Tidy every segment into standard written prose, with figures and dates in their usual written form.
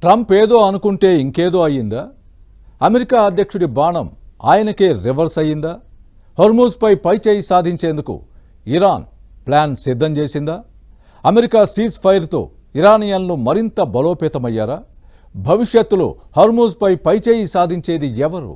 Trump ఏదో అనుకుంటే ఇంకేదో అయ్యిందా? అమెరికా అధ్యక్షుడి బాణం ఆయనకే రివర్స్ అయ్యిందా? హోర్ముజ్పై పైచేయి సాధించేందుకు ఇరాన్ ప్లాన్ సిద్ధం చేసిందా? అమెరికా సీజ్ ఫైర్తో ఇరానియన్లు మరింత బలోపేతమయ్యారా? భవిష్యత్తులో హోర్ముజ్పై పైచేయి సాధించేది ఎవరు?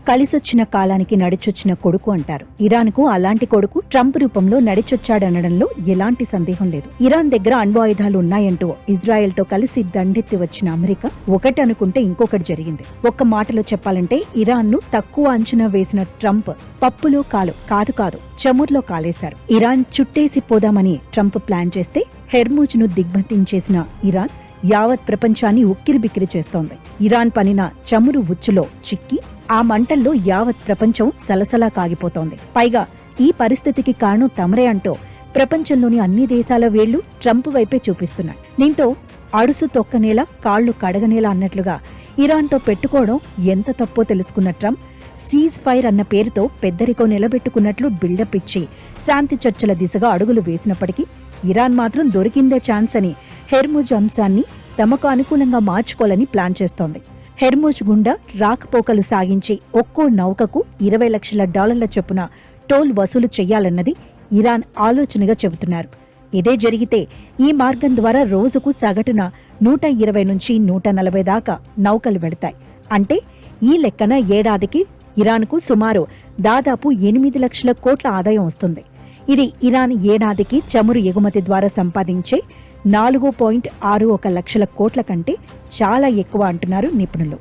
కలిసొచ్చిన కాలానికి నడిచొచ్చిన కొడుకు అంటారు. ఇరాన్కు అలాంటి కొడుకు ట్రంప్ రూపంలో నడిచొచ్చాడనడంలో ఎలాంటి సందేహం లేదు. ఇరాన్ దగ్గర అణ్వాయుధాలు ఉన్నాయంటూ ఇజ్రాయెల్తో కలిసి దండెత్తి వచ్చిన అమెరికా ఒకటి అనుకుంటే ఇంకొకటి జరిగింది. ఒక్క మాటలో చెప్పాలంటే ఇరాన్ను తక్కువ అంచనా వేసిన ట్రంప్ పప్పులో కాదు చముర్లో కాలేశారు. ఇరాన్ చుట్టేసి పోదామని ట్రంప్ ప్లాన్ చేస్తే హెర్ముజ్ను దిగ్బంధించేసిన ఇరాన్ యావత్ ప్రపంచాన్ని ఉక్కిరిబిక్కిరి చేస్తోంది. ఇరాన్ పనిన చమురు ఉచ్చులో చిక్కి ఆ మంటల్లో యావత్ ప్రపంచం సలసలా కాగిపోతోంది. పైగా ఈ పరిస్థితికి కారణం తమరే అంటూ ప్రపంచంలోని అన్ని దేశాల వేళ్లు ట్రంప్ వైపే చూపిస్తున్నాయి. దీంతో అడుసు తొక్కనేలా కాళ్లు కడగనేలా అన్నట్లుగా ఇరాన్తో పెట్టుకోవడం ఎంత తప్పో తెలుసుకున్న ట్రంప్ సీజ్ ఫైర్ అన్న పేరుతో పెద్దరికో నిలబెట్టుకున్నట్లు బిల్డప్ ఇచ్చి శాంతి చర్చల దిశగా అడుగులు వేసినప్పటికీ ఇరాన్ మాత్రం దొరికిందే ఛాన్స్ అని హెర్ముజ్ అంశాన్ని తమకు అనుకూలంగా మార్చుకోవాలని ప్లాన్ చేస్తోంది. హెర్ముజ్ గుండా రాకపోకలు సాగించి ఒక్కో నౌకకు $20 లక్షల చొప్పున టోల్ వసూలు చెయ్యాలన్నది ఇరాన్ ఆలోచనగా చెబుతున్నారు. ఇదే జరిగితే ఈ మార్గం ద్వారా రోజుకు సగటున 120 నుంచి 140 దాకా నౌకలు వెడతాయి. అంటే ఈ లెక్కన ఏడాదికి ఇరాన్కు సుమారు దాదాపు 8 లక్షల కోట్ల ఆదాయం వస్తుంది. ఇది ఇరాన్ ఏడాదికి చమురు ఎగుమతి ద్వారా సంపాదించే 4.61 లక్షల కోట్ల కంటే చాలా ఎక్కువ అంటున్నారు నిపుణులు.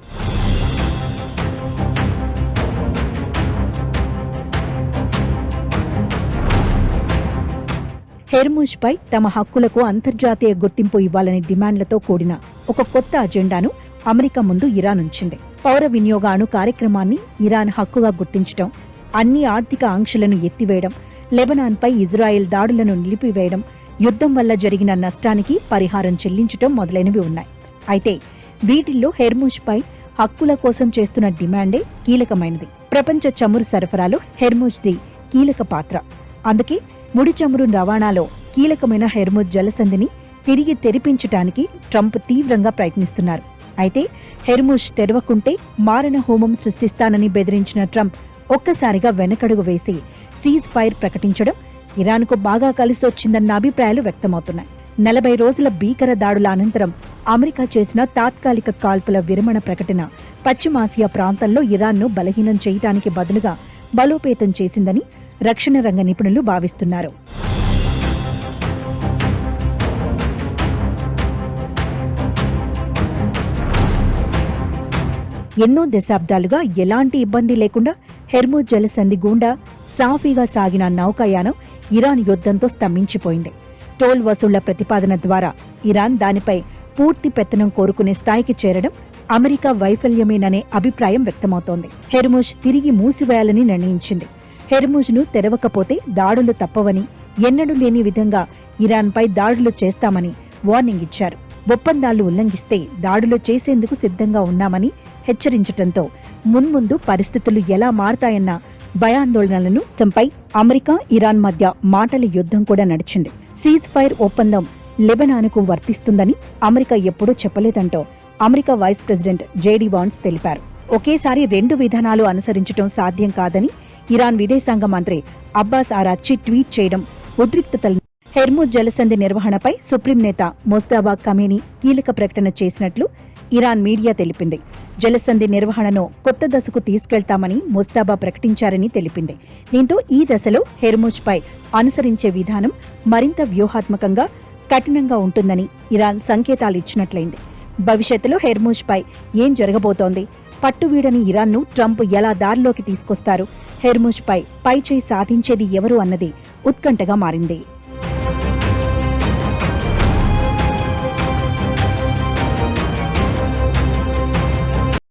హెర్ముజ్పై తమ హక్కులకు అంతర్జాతీయ గుర్తింపు ఇవ్వాలని డిమాండ్లతో కూడిన ఒక కొత్త అజెండాను అమెరికా ముందు ఇరాన్ ఉంచింది. పౌర వినియోగ అణు కార్యక్రమాన్ని ఇరాన్ హక్కుగా గుర్తించడం, అన్ని ఆర్థిక ఆంక్షలను ఎత్తివేయడం, లెబనాన్పై ఇజ్రాయెల్ దాడులను నిలిపివేయడం, యుద్ధం వల్ల జరిగిన నష్టానికి పరిహారం చెల్లించటం మొదలైనవి ఉన్నాయి. అయితే వీటిల్లో హెర్ముజ్పై హక్కుల కోసం చేస్తున్న డిమాండే కీలకమైనది. ప్రపంచ చమురు సరఫరాలో హెర్ముజ్ది కీలక పాత్ర. అందుకే ముడి చమురు రవాణాలో కీలకమైన హెర్ముజ్ జలసంధిని తిరిగి తెరిపించటానికి ట్రంప్ తీవ్రంగా ప్రయత్నిస్తున్నారు. అయితే హెర్ముజ్ తెరవకుంటే మారణ హోమం సృష్టిస్తానని బెదిరించిన ట్రంప్ ఒక్కసారిగా వెనకడుగు వేసి సీజ్ ఫైర్ ప్రకటించడం ఇరాన్కు బాగా కలిసొచ్చిందన్న అభిప్రాయాలు వ్యక్తమవుతున్నాయి. 40 రోజుల భీకర దాడుల అనంతరం అమెరికా చేసిన తాత్కాలిక కాల్పుల విరమణ ప్రకటన పశ్చిమాసియా ప్రాంతంలో ఇరాన్ను బలహీనం చేయటానికి బదులుగా బలోపేతం చేసిందని రక్షణ రంగ నిపుణులు భావిస్తున్నారు. ఎన్నో దశాబ్దాలుగా ఎలాంటి ఇబ్బంది లేకుండా హెర్ముజ్ జలసంధి గుండా సాఫీగా సాగిన నౌకాయానం ఇరాన్ యుద్ధంతో స్తంభించిపోయింది. టోల్ వసూళ్ల ప్రతిపాదన ద్వారా ఇరాన్ దానిపై పూర్తి పెత్తనం కోరుకునే స్థాయికి చేరడం అమెరికా వైఫల్యమేననే అభిప్రాయం వ్యక్తమవుతోంది. హెర్ముజ్ తిరిగి మూసివేయాలని నిర్ణయించింది. హెర్ముజ్ను తెరవకపోతే దాడులు తప్పవని, ఎన్నడూ లేని విధంగా ఇరాన్పై దాడులు చేస్తామని వార్నింగ్ ఇచ్చారు. ఒప్పందాలు ఉల్లంఘిస్తే దాడులు చేసేందుకు సిద్ధంగా ఉన్నామని హెచ్చరించటంతో మున్ముందు పరిస్థితులు ఎలా మారతాయన్న భయాందోళనలను చంపై అమెరికా ఇరాన్ మధ్య మాటల యుద్ధం కూడా నడిచింది. సీజ్ ఫైర్ ఒప్పందం లెబనాన్కు వర్తిస్తుందని అమెరికా ఎప్పుడూ చెప్పలేదంటూ America vice president JD Vance తెలిపారు. ఒకేసారి 2 విధానాలు అనుసరించడం సాధ్యం కాదని ఇరాన్ విదేశాంగ మంత్రి అబ్బాస్ ఆరాగ్చి ట్వీట్ చేయడం ఉద్రిక్తతలను. హెర్ముజ్ జలసంధి నిర్వహణపై సుప్రీం నేత మొజ్తబా ఖమేనీ కీలక ప్రకటన చేసినట్లు ఇరాన్ మీడియా తెలిపింది. జలసంధి నిర్వహణను కొత్త దశకు తీసుకెళ్తామని మొజ్తబా ప్రకటించారని తెలిపింది. దీంతో ఈ దశలో హెర్ముజ్పై అనుసరించే విధానం మరింత వ్యూహాత్మకంగా, కఠినంగా ఉంటుందని ఇరాన్ సంకేతాలిచ్చినట్లయింది. భవిష్యత్తులో హెర్ముజ్పై ఏం జరగబోతోంది? పట్టువీడని ఇరాన్ను ట్రంప్ ఎలా దారిలోకి తీసుకొస్తారు? హెర్ముజ్పై పైచేయి సాధించేది ఎవరు అన్నది ఉత్కంఠగా మారింది.